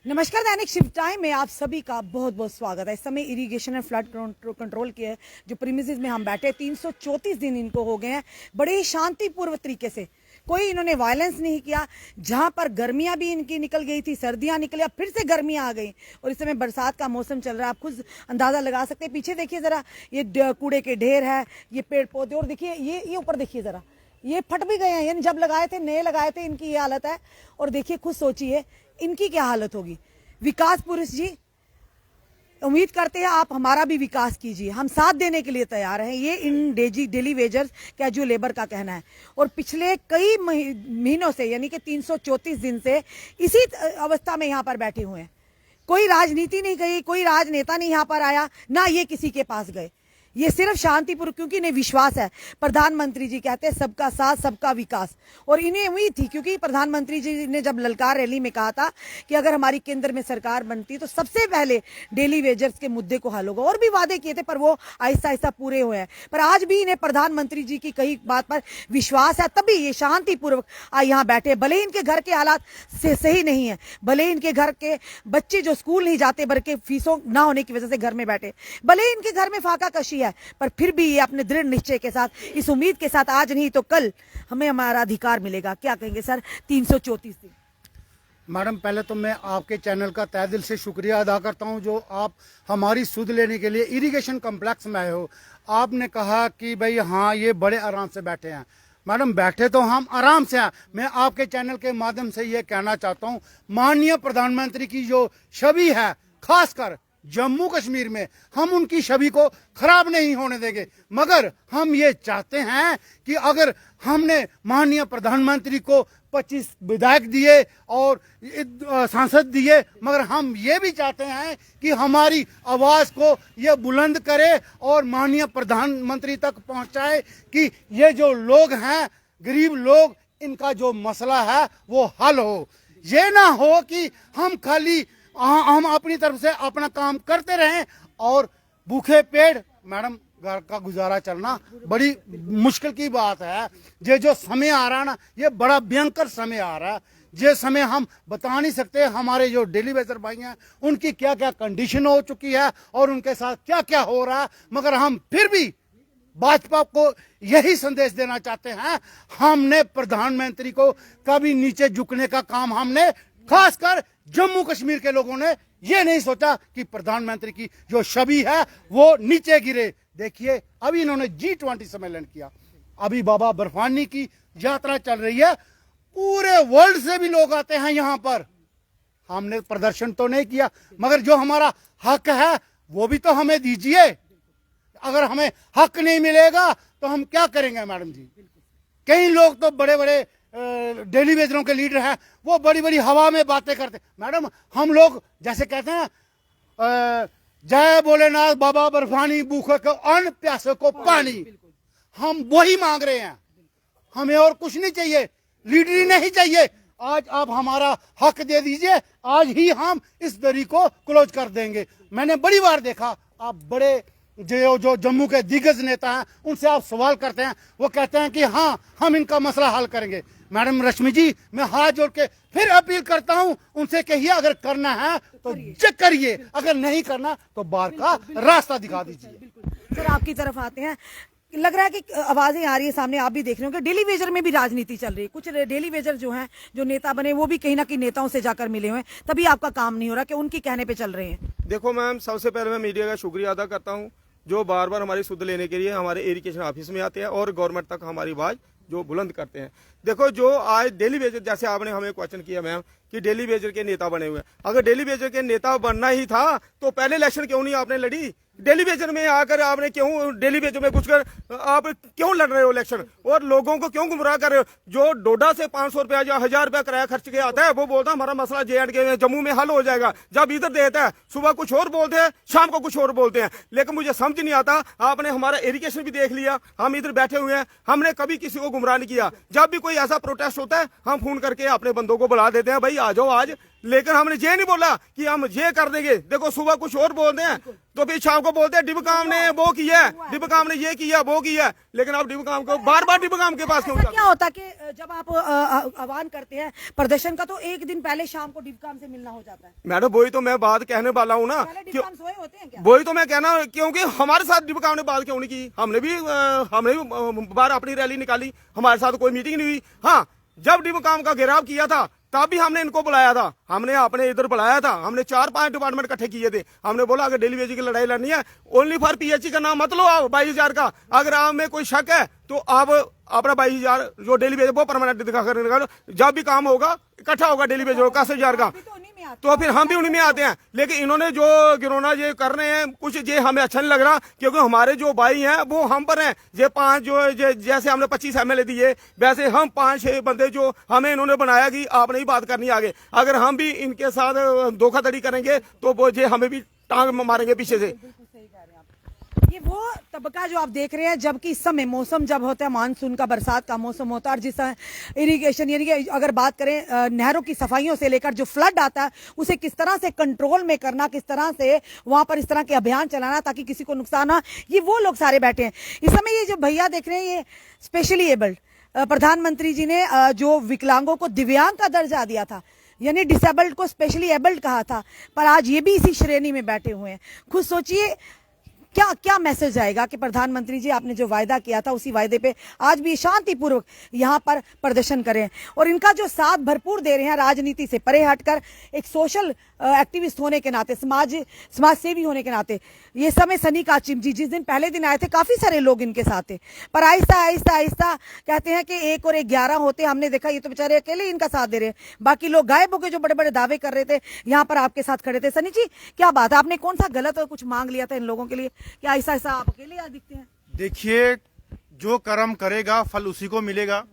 नमस्कार, दैनिक shift time में आप सभी का बहुत बहुत स्वागत है। इस समय इरिगेशन एंड फ्लड कंट्रोल के जो प्रीमिसेस में हम बैठे 334 दिन इनको हो गए हैं बड़े ही शांतिपूर्व तरीके से। कोई इन्होंने वायलेंस नहीं किया। जहां पर गर्मियां भी इनकी निकल गई थी, सर्दियां निकली, अब फिर से गर्मियां आ गई और इस समय बरसात का मौसम चल रहा है। आप खुद अंदाजा लगा सकते हैं। पीछे देखिए जरा, ये कूड़े के ढेर है, ये पेड़ पौधे, और देखिए ये ऊपर देखिए जरा, ये फट भी गए हैं। यानी जब लगाए थे, नए लगाए थे, इनकी ये हालत है। और देखिए, खुद सोचिए इनकी क्या हालत होगी। विकास पुरुष जी, उम्मीद करते हैं आप हमारा भी विकास कीजिए, हम साथ देने के लिए तैयार हैं। ये इन डेली वेजर्स कैजुअल लेबर का कहना है। और पिछले कई महीनों से, यानी कि 334 दिन से इसी अवस्था में यहाँ पर बैठे हुए हैं। कोई राजनीति नहीं गई, कोई राजनेता नहीं यहाँ पर आया, ना ये किसी के पास गए। ये सिर्फ शांतिपूर्वक, क्योंकि इन्हें विश्वास है। प्रधानमंत्री जी कहते हैं सबका साथ सबका विकास, और इन्हें उम्मीद थी, क्योंकि प्रधानमंत्री जी ने जब ललकार रैली में कहा था कि अगर हमारी केंद्र में सरकार बनती तो सबसे पहले डेली वेजर्स के मुद्दे को हल होगा। और भी वादे किए थे, पर वो आहिस्ता आहिस्ता पूरे हुए हैं। पर आज भी इन्हें प्रधानमंत्री जी की कही बात पर विश्वास है, तभी ये शांतिपूर्वक यहाँ बैठे। भले ही इनके घर के हालात से सही नहीं है, भले ही इनके घर के बच्चे जो स्कूल नहीं जाते, बल्कि फीसों ना होने की वजह से घर में बैठे, भले ही इनके घर में फाका कशी है, पर फिर भी ये अपने दृढ़ निश्चय के साथ, इस उम्मीद के साथ, आज नहीं तो कल हमें हमारा अधिकार मिलेगा। क्या कहेंगे सर? 334 दिन। मैडम, पहले तो मैं आपके चैनल का तहे दिल से शुक्रिया अदा करता हूं, जो आप हमारी सुध लेने के लिए इरिगेशन कम्प्लेक्स में आए हो। आपने कहा कि भाई हाँ, ये बड़े आराम से बैठे हैं। मैडम, बैठे तो हम आराम से हैं। मैं आपके चैनल के माध्यम से ये कहना चाहता हूं, माननीय प्रधानमंत्री की जो छवि है, खासकर जम्मू कश्मीर में, हम उनकी छवि को खराब नहीं होने देंगे। मगर हम ये चाहते हैं कि अगर हमने माननीय प्रधानमंत्री को 25 विधायक दिए और सांसद दिए, मगर हम ये भी चाहते हैं कि हमारी आवाज को ये बुलंद करे और माननीय प्रधानमंत्री तक पहुंचाए कि ये जो लोग हैं, गरीब लोग, इनका जो मसला है वो हल हो। ये ना हो कि हम अपनी तरफ से अपना काम करते रहें और भूखे पेट। मैडम, घर का गुजारा चलना बड़ी मुश्किल की बात है। ये जो समय आ रहा है ना, ये बड़ा भयंकर समय आ रहा है। ये समय हम बता नहीं सकते। हमारे जो डेली वेजर भाई हैं, उनकी क्या क्या कंडीशन हो चुकी है और उनके साथ क्या क्या हो रहा है। मगर हम फिर भी भाजपा को यही संदेश देना चाहते हैं, हमने प्रधानमंत्री को कभी नीचे झुकने का काम, हमने खासकर जम्मू कश्मीर के लोगों ने ये नहीं सोचा कि प्रधानमंत्री की जो छवि है वो नीचे गिरे। देखिए, अभी इन्होंने G20 सम्मेलन किया, अभी बाबा बर्फानी की यात्रा चल रही है, पूरे वर्ल्ड से भी लोग आते हैं यहाँ पर। हमने प्रदर्शन तो नहीं किया, मगर जो हमारा हक है वो भी तो हमें दीजिए। अगर हमें हक नहीं मिलेगा तो हम क्या करेंगे? मैडम जी, कई लोग तो बड़े बड़े डेली वेजरों के लीडर हैं, वो बड़ी बड़ी हवा में बातें करते। मैडम, हम लोग जैसे कहते हैं, जय भोलेनाथ बाबा बर्फानी, भूखे को अन्न, प्यासे को पानी, हम वही मांग रहे हैं। हमें और कुछ नहीं चाहिए, लीडरी नहीं चाहिए। आज आप हमारा हक दे दीजिए, आज ही हम इस दरी को क्लोज कर देंगे। मैंने बड़ी बार देखा, आप बड़े जो जम्मू के दिग्गज नेता हैं, उनसे आप सवाल करते हैं, वो कहते हैं कि हाँ, हम इनका मसला हल करेंगे। मैडम रश्मि जी, मैं हाथ जोड़ के फिर अपील करता हूं, उनसे कहिए अगर करना है तो करिए, अगर नहीं करना तो बाहर का रास्ता दिखा दीजिए। सर, आपकी तरफ आते हैं। लग रहा है कि आवाजें आ रही है सामने, आप भी देख रहे हो कि डेली वेजर में भी राजनीति चल रही है। कुछ डेली वेजर जो हैं, जो नेता बने, वो भी कहीं ना कहीं नेताओं से जाकर मिले हुए हैं, तभी आपका काम नहीं हो रहा कि उनके कहने पे चल रहे हैं। देखो मैम, सबसे पहले मैं मीडिया का शुक्रिया अदा करता हूँ, जो बार बार हमारी सुध लेने के लिए हमारे इरिगेशन ऑफिस में आते हैं और गवर्नमेंट तक हमारी आवाज जो बुलंद करते हैं। देखो, जो आज डेली वेजर, जैसे आपने हमें क्वेश्चन किया मैम कि डेली वेजर के नेता बने हुए हैं, अगर डेली वेजर के नेता बनना ही था तो पहले इलेक्शन क्यों नहीं आपने लड़ी? डेली वेजर में आकर आपने क्यों डेली वेजर में घुसकर आप क्यों लड़ रहे हो इलेक्शन, और लोगों को क्यों गुमराह कर रहे हो? जो डोडा से 500 रुपया या 1000 रुपया किराया खर्च के आता है, वो बोलता है हमारा मसला J&K में, जम्मू में हल हो जाएगा। जब इधर देता है, सुबह कुछ और बोलते हैं, शाम को कुछ और बोलते हैं। लेकिन मुझे समझ नहीं आता, आपने हमारा इरिगेशन भी देख लिया, हम इधर बैठे हुए हैं, हमने कभी किसी को गुमराह नहीं किया। जब भी कोई ऐसा प्रोटेस्ट होता है, हम फोन करके अपने बंदों को बुला देते हैं, भाई आ जाओ, आज लेकिन हमने ये नहीं बोला कि हम ये कर देंगे। देखो सुबह कुछ और बोलते हैं तो फिर शाम को बोलते हैं डिबकाम ने वो किया है, डिबकाम ने ये किया वो किया है, लेकिन आप डिबकाम को बार बार डिबकाम के पास क्यों जाते हैं? क्या होता कि जब आप आह्वान करते हैं प्रदर्शन का तो एक दिन पहले शाम को डिबकाम से मिलना हो जाता है। मैडम वही तो मैं बात कहने वाला हूँ ना, पहले डिबकाम सोए होते हैं क्या? वही तो मैं कहना, क्योंकि हमारे साथ डिबकाम ने बात क्यों नहीं की? हमने भी बार अपनी रैली निकाली, हमारे साथ कोई मीटिंग नहीं हुई। हाँ, जब डिबकाम का घेराव किया था तब भी हमने इनको बुलाया था, हमने अपने इधर बुलाया था, हमने 4-5 डिपार्टमेंट इकट्ठे किए थे। हमने बोला अगर डेली वेज की लड़ाई लड़नी है ओनली फॉर पीएचई का नाम मत लो आप 22,000 का। अगर आप में कोई शक है तो आप अपना 22,000 जो डेली वेज वो परमानेंट दिखा कर निकालो। जब भी काम होगा इकट्ठा होगा डेली वेज 61,000 का, तो फिर हम भी उन्हीं में आते हैं। लेकिन इन्होंने जो गिरोना ये कर रहे हैं कुछ ये हमें अच्छा नहीं लग रहा, क्योंकि हमारे जो भाई हैं वो हम पर हैं। ये 5 जो जैसे हमने 25 MLA दिए वैसे हम 5-6 बंदे जो हमें इन्होंने बनाया कि आपने ही बात करनी आगे। अगर हम भी इनके साथ धोखाधड़ी करेंगे तो वो ये हमें भी टांग मारेंगे पीछे से। ये वो तबका जो आप देख रहे हैं, जबकि इस समय मौसम जब होता है मानसून का, बरसात का मौसम होता है, और जिस इरिगेशन यानी कि अगर बात करें नहरों की सफाइयों से लेकर जो फ्लड आता है उसे किस तरह से कंट्रोल में करना, किस तरह से वहां पर इस तरह के अभियान चलाना ताकि किसी को नुकसान ना, ये वो लोग सारे बैठे हैं इस समय। ये जो भैया देख रहे हैं ये स्पेशली एबल्ड, प्रधानमंत्री जी ने जो विकलांगों को दिव्यांग का दर्जा दिया था यानी डिसेबल्ड को स्पेशली एबल्ड कहा था, पर आज ये भी इसी श्रेणी में बैठे हुए हैं। खुद सोचिए क्या क्या मैसेज आएगा कि प्रधानमंत्री जी आपने जो वायदा किया था उसी वायदे पे आज भी शांतिपूर्वक यहाँ पर प्रदर्शन करें, और इनका जो साथ भरपूर दे रहे हैं राजनीति से परे हटकर एक सोशल एक्टिविस्ट होने के नाते, समाज सेवी होने के नाते। ये समय सनी काचिम जी जिस दिन पहले दिन आए थे काफी सारे लोग इनके साथ थे, पर आहिस्ता आहिस्ता आहिस्ता कहते हैं कि 1 और 1 11 होते हमने देखा ये तो बेचारे अकेले इनका साथ दे रहे हैं, बाकी लोग गायब हो गए जो बड़े बड़े दावे कर रहे थे यहाँ पर आपके साथ खड़े थे। सनी जी क्या बात है, आपने कौन सा गलत और कुछ मांग लिया था इन लोगों के लिए कि ऐसा ऐसा आप अकेले यहाँ दिखते हैं? देखिए, जो कर्म करेगा फल उसी को मिलेगा।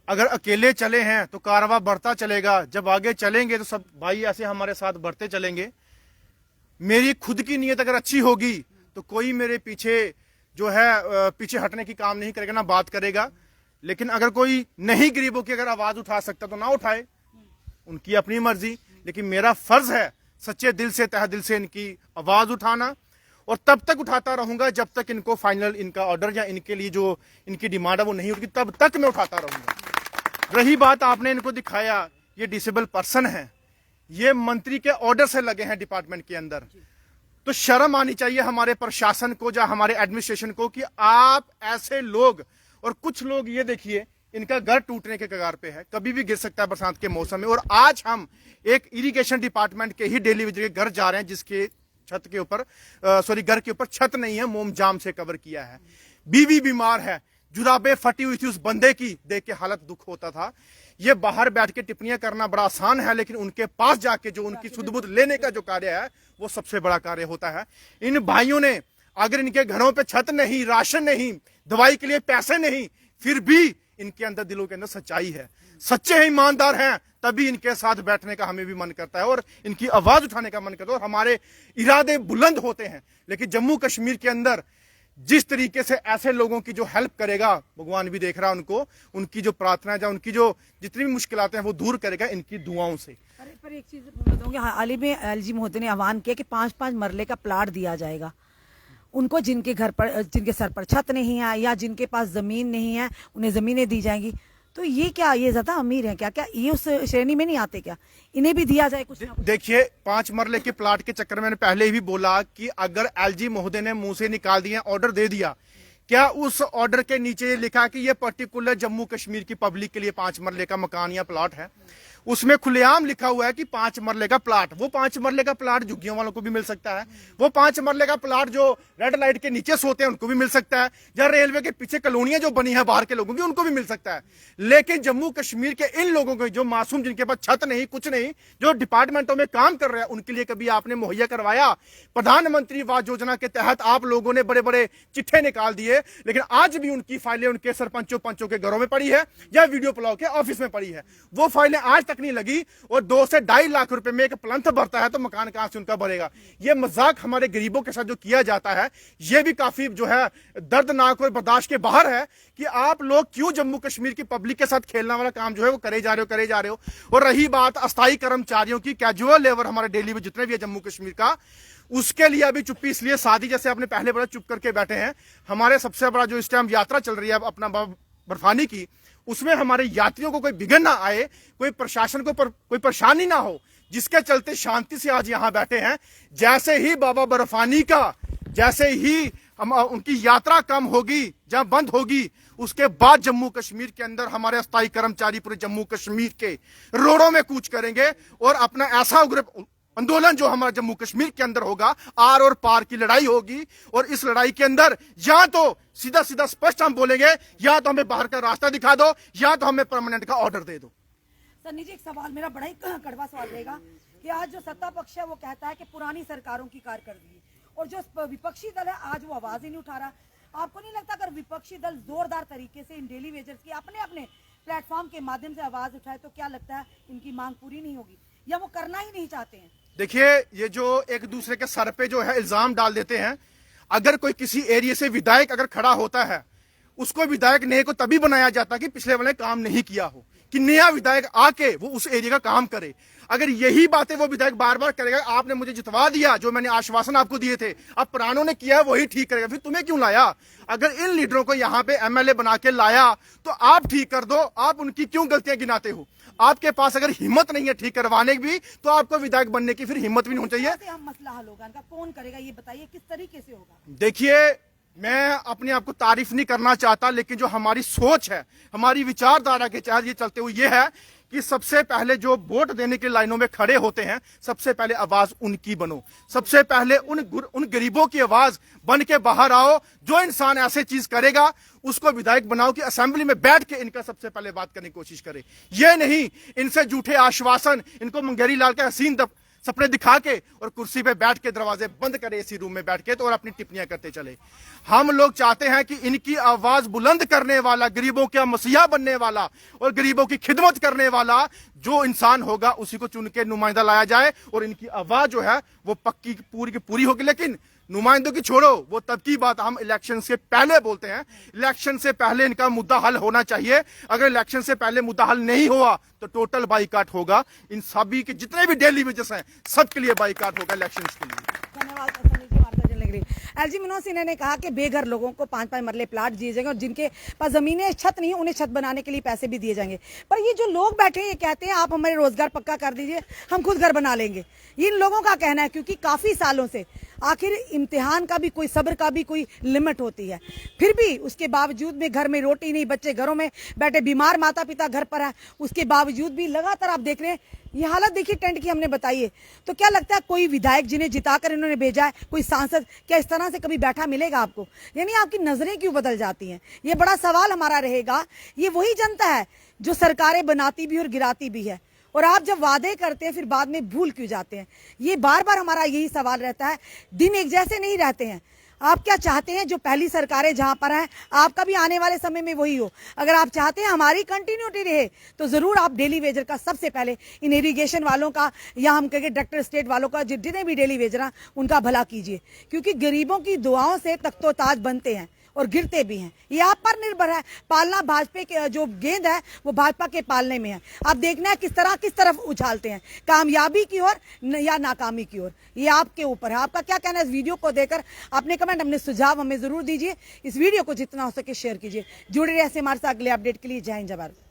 अगर अकेले चले हैं तो कारवां बढ़ता चलेगा, जब आगे चलेंगे तो सब भाई ऐसे हमारे साथ बढ़ते चलेंगे। मेरी खुद की नीयत अगर अच्छी होगी तो कोई मेरे पीछे जो है पीछे हटने की काम नहीं करेगा, ना बात करेगा। लेकिन अगर कोई नहीं गरीबों की अगर आवाज उठा सकता तो ना उठाए, उनकी अपनी मर्जी। लेकिन मेरा फर्ज है सच्चे दिल से तहे दिल से इनकी आवाज उठाना, और तब तक उठाता रहूंगा जब तक इनको फाइनल इनका ऑर्डर या इनके लिए जो इनकी डिमांड है वो नहीं उठती, तब तक मैं उठाता रहूंगा। रही बात आपने इनको दिखाया ये डिसेबल पर्सन है, ये मंत्री के ऑर्डर से लगे हैं डिपार्टमेंट के अंदर, तो शर्म आनी चाहिए हमारे प्रशासन को या हमारे एडमिनिस्ट्रेशन को कि आप ऐसे लोग, और कुछ लोग ये देखिए इनका घर टूटने के कगार पे है, कभी भी गिर सकता है बरसात के मौसम में। और आज हम एक इरिगेशन डिपार्टमेंट के ही डेली वेज के घर जा रहे हैं जिसके छत के ऊपर घर के ऊपर छत नहीं है, मोम जाम से कवर किया है। बीवी बीमार है, जुराबे फटी हुई थी उस बंदे की, देख के हालत दुख होता था। ये बाहर बैठ के टिप्पणियां करना बड़ा आसान है, लेकिन उनके पास जाके जो उनकी सुध-बुध लेने का जो कार्य है वो सबसे बड़ा कार्य होता है। इन भाइयों ने अगर इनके घरों पे छत नहीं, राशन नहीं, दवाई के लिए पैसे नहीं, फिर भी इनके अंदर दिलों के अंदर सच्चाई है, सच्चे हैं, ईमानदार हैं, तभी इनके साथ बैठने का हमें भी मन करता है और इनकी आवाज उठाने का मन करता है, और हमारे इरादे बुलंद होते हैं। लेकिन जम्मू कश्मीर के अंदर जिस तरीके से ऐसे लोगों की जो हेल्प करेगा, भगवान भी देख रहा है उनको, उनकी जो प्रार्थना है, उनकी जो जितनी भी मुश्किलातें हैं वो दूर करेगा इनकी दुआओं से। पर एक चीज बताऊंगी, हाल ही में एलजी महोदय ने आह्वान किया कि 5-5 मरले का प्लाट दिया जाएगा उनको जिनके घर पर, जिनके सर पर छत नहीं है या जिनके पास जमीन नहीं है उन्हें जमीनें दी जाएंगी। तो ये क्या, ये ज्यादा अमीर है क्या? क्या ये उस श्रेणी में नहीं आते क्या? इन्हें भी दिया जाए कुछ ना कुछ? देखिए, 5 मरले के प्लाट के चक्कर में मैंने पहले ही भी बोला कि अगर एलजी महोदय ने मुंह से निकाल दिया, ऑर्डर दे दिया, क्या उस ऑर्डर के नीचे लिखा कि ये पर्टिकुलर जम्मू कश्मीर की पब्लिक के लिए 5 मरले का मकान या प्लाट है? उसमें खुलेआम लिखा हुआ है कि 5 मरले का प्लाट। वो 5 मरले का प्लाट झुग्गियों वालों को भी मिल सकता है, वो 5 मरले का प्लाट जो रेड लाइट के नीचे सोते हैं उनको भी मिल सकता है, या रेलवे के पीछे कॉलोनियां जो बनी है बाहर के लोगों की उनको भी मिल सकता है। लेकिन जम्मू कश्मीर के इन लोगों को जो मासूम, जिनके पास छत नहीं, कुछ नहीं, जो डिपार्टमेंटों में काम कर रहे हैं, उनके लिए कभी आपने मुहैया करवाया? प्रधानमंत्री आवास योजना के तहत आप लोगों ने बड़े बड़े चिट्ठे निकाल दिए, लेकिन आज भी उनकी फाइलें उनके सरपंचों पंचों के घरों में पड़ी है या वीडियो पुलाव के ऑफिस में पड़ी है। वो फाइलें आज तक तक नहीं लगी और 2 से 2.5 लाख रुपए में एक प्लंथ भरता है तो मकान कहां से उनका भरेगा। ये मजाक हमारे गरीबों के साथ जो किया जाता है ये भी काफी जो है दर्दनाक और बर्दाश्त के बाहर है कि आप लोग क्यों जम्मू कश्मीर की पब्लिक के साथ खेलने वाला काम जो है वो करे जा रहे हो। और रही बात अस्थायी कर्मचारियों की, कैजुअल लेबर हमारे डेली में जितने भी है जम्मू कश्मीर का, उसके लिए अभी चुप्पी इसलिए साधी, जैसे आपने पहले बड़ा चुप करके बैठे हैं। हमारे सबसे बड़ा जो इस टाइम यात्रा चल रही है अपना बर्फानी की, उसमें हमारे यात्रियों को कोई बिघन ना आए, कोई प्रशासन को कोई परेशानी ना हो, जिसके चलते शांति से आज यहां बैठे हैं। जैसे ही बाबा बर्फानी का, जैसे ही हम उनकी यात्रा कम होगी, जहां बंद होगी, उसके बाद जम्मू कश्मीर के अंदर हमारे अस्थायी कर्मचारी पूरे जम्मू कश्मीर के रोडों में कूच करेंगे और अपना ऐसा उग्र आंदोलन जो हमारा जम्मू कश्मीर के अंदर होगा, आर और पार की लड़ाई होगी। और इस लड़ाई के अंदर या तो सीधा सीधा स्पष्ट हम बोलेंगे, या तो हमें बाहर का रास्ता दिखा दो, या तो हमें परमानेंट का ऑर्डर दे दो। सन्नी जी, एक सवाल मेरा बड़ा ही कड़वा सवाल रहेगा कि आज जो सत्ता पक्ष है वो कहता है कि पुरानी सरकारों की कारकर्दगी, और जो विपक्षी दल है आज वो आवाज ही नहीं उठा रहा। आपको नहीं लगता अगर विपक्षी दल जोरदार तरीके से इन डेली वेजर्स की अपने अपने प्लेटफॉर्म के माध्यम से आवाज उठाए तो क्या लगता है इनकी मांग पूरी नहीं होगी, या वो करना ही नहीं चाहते हैं? देखिए, ये जो एक दूसरे के सर पे जो है इल्जाम डाल देते हैं, अगर कोई किसी एरिया से विधायक अगर खड़ा होता है, उसको विधायक नए को तभी बनाया जाता कि पिछले वाले काम नहीं किया हो, कि नया विधायक आके वो उस एरिया का काम करे। अगर यही बातें वो विधायक बार बार करेगा, आपने मुझे जितवा दिया, जो मैंने आश्वासन आपको दिए थे, अब पुरानों ने किया वही ठीक करेगा, फिर तुम्हें क्यों लाया? अगर इन लीडरों को यहाँ पे एमएलए बना के लाया तो आप ठीक कर दो, आप उनकी क्यों गलतियां गिनाते हो? आपके पास अगर हिम्मत नहीं है ठीक करवाने की भी, तो आपको विधायक बनने की फिर हिम्मत भी नहीं होनी चाहिए। हम मसला हल होगा इनका, कौन करेगा ये बताइए, किस तरीके से होगा? देखिए, मैं अपने आप को तारीफ नहीं करना चाहता, लेकिन जो हमारी सोच है, हमारी विचारधारा के तहत ये चलते हुए ये है कि सबसे पहले जो वोट देने की लाइनों में खड़े होते हैं, सबसे पहले आवाज उनकी बनो। सबसे पहले उन गरीबों की आवाज बन के बाहर आओ। जो इंसान ऐसे चीज करेगा उसको विधायक बनाओ कि असेंबली में बैठ के इनका सबसे पहले बात करने की कोशिश करे। ये नहीं इनसे झूठे आश्वासन, इनको मंगेरी लाल के हसीन सपने दिखा के और कुर्सी पे बैठ के दरवाजे बंद करे एसी रूम में बैठ के, तो और अपनी टिप्पणियां करते चले। हम लोग चाहते हैं कि इनकी आवाज बुलंद करने वाला, गरीबों का मसीहा बनने वाला और गरीबों की खिदमत करने वाला जो इंसान होगा, उसी को चुन के नुमाइंदा लाया जाए और इनकी आवाज जो है वो पक्की पूरी की पूरी होगी। लेकिन नुमाइंदों की छोड़ो, वो तब की बात हम इलेक्शन से पहले बोलते हैं। इलेक्शन से पहले इनका मुद्दा हल होना चाहिए। अगर इलेक्शन से पहले मुद्दा हल नहीं हुआ तो टोटल बाइकाट होगा। इन सभी के जितने भी डेली वेजेस हैं सबके लिए बाइकाट होगा इलेक्शन के लिए। धन्यवाद सन्नी जी, वार्ता चलने के लिए। एलजी मनोज सिन्हा ने कहा कि बेघर लोगों को 5-5 मरले प्लाट दिए जाएंगे और जिनके पास जमीनें, छत नहीं, उन्हें छत बनाने के लिए पैसे भी दिए जाएंगे। पर ये जो लोग बैठे हैं ये कहते हैं आप हमारे रोजगार पक्का कर दीजिए, हम खुद घर बना लेंगे। इन लोगों का कहना है क्योंकि काफी सालों से आखिर इम्तिहान का भी कोई, सब्र का भी कोई लिमिट होती है, फिर भी उसके बावजूद में घर में रोटी नहीं, बच्चे घरों में बैठे, बीमार माता पिता घर पर है, उसके बावजूद भी लगातार आप देख रहे हैं ये हालत। देखिए टेंट की हमने बताई है, तो क्या लगता है कोई विधायक जिन्हें जिताकर इन्होंने भेजा है, कोई सांसद, क्या इस तरह से कभी बैठा मिलेगा आपको? यानी आपकी नजरें क्यों बदल जाती हैं? ये बड़ा सवाल हमारा रहेगा। ये वही जनता है जो सरकारें बनाती भी और गिराती भी है, और आप जब वादे करते हैं फिर बाद में भूल क्यों जाते हैं? ये बार बार हमारा यही सवाल रहता है। दिन एक जैसे नहीं रहते हैं। आप क्या चाहते हैं जो पहली सरकारें जहां पर हैं आपका भी आने वाले समय में वही हो? अगर आप चाहते हैं हमारी कंटिन्यूटी रहे तो जरूर आप डेली वेजर का सबसे पहले इन इरिगेशन वालों का, या हम कहेंगे डायरेक्टर स्टेट वालों का, जितने भी डेली वेजर हैं उनका भला कीजिए, क्योंकि गरीबों की दुआओं से तख्तोताज बनते हैं और गिरते भी हैं। ये आप पर निर्भर है। पालना भाजपा के जो गेंद है वो भाजपा के पालने में है। आप देखना है किस तरफ उछालते हैं, कामयाबी की ओर या नाकामी की ओर, ये आपके ऊपर है। आपका क्या कहना है इस वीडियो को देखकर? अपने कमेंट, अपने सुझाव हमें जरूर दीजिए। इस वीडियो को जितना हो सके शेयर कीजिए। जुड़े रहिए हमारे साथ अगले अपडेट के लिए। जय हिंद, जय भारत।